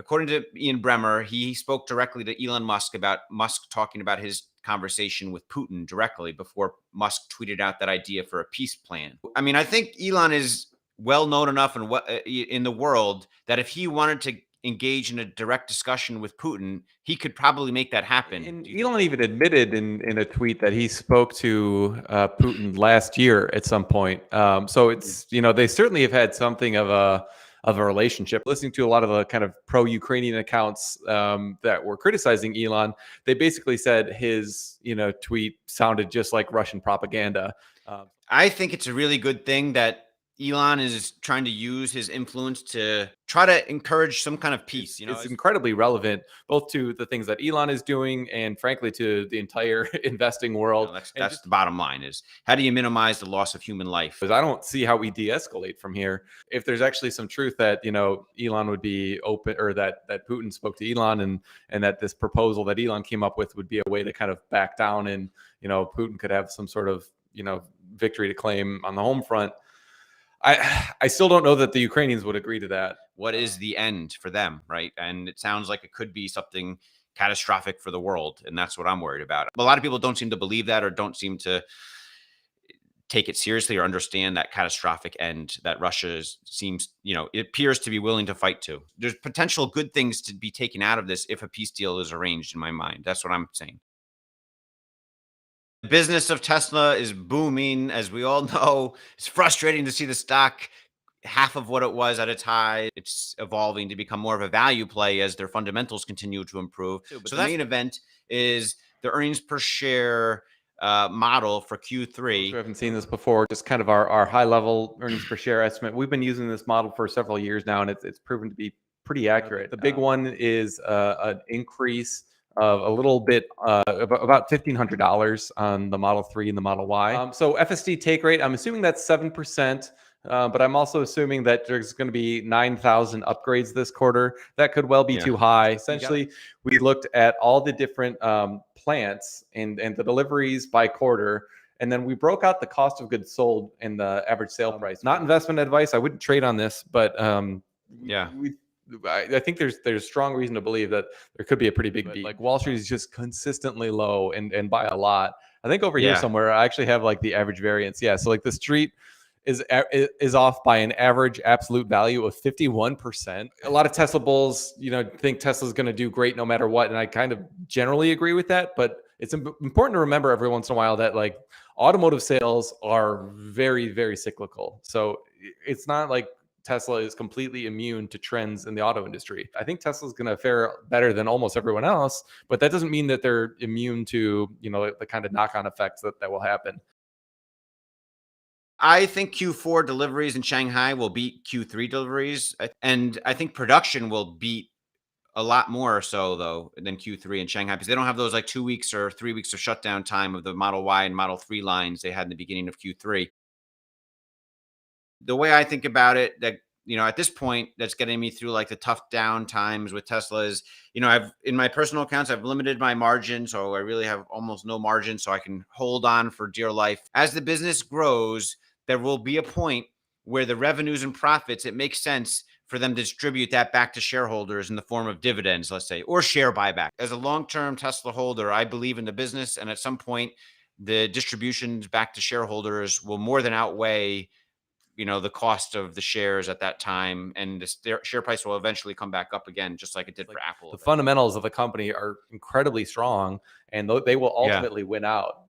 according to Ian Bremmer, he spoke directly to Elon Musk about Musk talking about his conversation with Putin directly before Musk tweeted out that idea for a peace plan. I mean, I think Elon is well known enough in the world that if he wanted to engage in a direct discussion with Putin, he could probably make that happen. And Elon even admitted in a tweet that he spoke to Putin last year at some point. So it's, they certainly have had something of a relationship. Listening to a lot of the kind of pro-Ukrainian accounts that were criticizing Elon, they basically said his tweet sounded just like Russian propaganda. I think it's a really good thing that Elon is trying to use his influence to try to encourage some kind of peace. It's incredibly relevant both to the things that Elon is doing and, frankly, to the entire investing world. That's the bottom line: is how do you minimize the loss of human life? Because I don't see how we de-escalate from here. If there's actually some truth that Elon would be open, or that Putin spoke to Elon, and that this proposal that Elon came up with would be a way to kind of back down, and Putin could have some sort of victory to claim on the home front. I still don't know that the Ukrainians would agree to that. What is the end for them, right? And it sounds like it could be something catastrophic for the world, and that's what I'm worried about. A lot of people don't seem to believe that, or don't seem to take it seriously, or understand that catastrophic end that Russia seems, it appears to be willing to fight to. There's potential good things to be taken out of this if a peace deal is arranged, in my mind. That's what I'm saying. The business of Tesla is booming, as we all know. It's frustrating to see the stock half of what it was at its high. It's evolving to become more of a value play as their fundamentals continue to improve. But so the main event is the earnings per share model for Q3. I haven't seen this before. Just kind of our high level earnings per share estimate. We've been using this model for several years now, and it's proven to be pretty accurate. The big one is an increase of a little bit, about $1,500 on the Model 3 and the Model Y. So FSD take rate, I'm assuming that's 7%, but I'm also assuming that there's going to be 9,000 upgrades this quarter. That could well be too high. Essentially, we looked at all the different plants and the deliveries by quarter, and then we broke out the cost of goods sold and the average sale price. Not investment advice. I wouldn't trade on this, but I think there's strong reason to believe that there could be a pretty big beat. Like Wall Street is just consistently low and by a lot. I think over here somewhere I actually have like the average variance. Yeah, so like the street is off by an average absolute value of 51%. A lot of Tesla bulls, think Tesla's going to do great no matter what, and I kind of generally agree with that. But it's important to remember every once in a while that like automotive sales are very, very cyclical. So it's not like Tesla is completely immune to trends in the auto industry. I think Tesla's going to fare better than almost everyone else, but that doesn't mean that they're immune to, the kind of knock-on effects that will happen. I think Q4 deliveries in Shanghai will beat Q3 deliveries, and I think production will beat a lot more so though than Q3 in Shanghai, because they don't have those like 2 weeks or 3 weeks of shutdown time of the Model Y and Model 3 lines they had in the beginning of Q3. The way I think about it, that at this point, that's getting me through like the tough down times with Tesla is, I've in my personal accounts, I've limited my margin, so I really have almost no margin, so I can hold on for dear life. As the business grows, there will be a point where the revenues and profits, it makes sense for them to distribute that back to shareholders in the form of dividends, let's say, or share buyback. As a long-term Tesla holder, I believe in the business, and at some point, the distributions back to shareholders will more than outweigh the cost of the shares at that time, and the share price will eventually come back up again, just like it did for Apple. The fundamentals of the company are incredibly strong, and they will ultimately win out.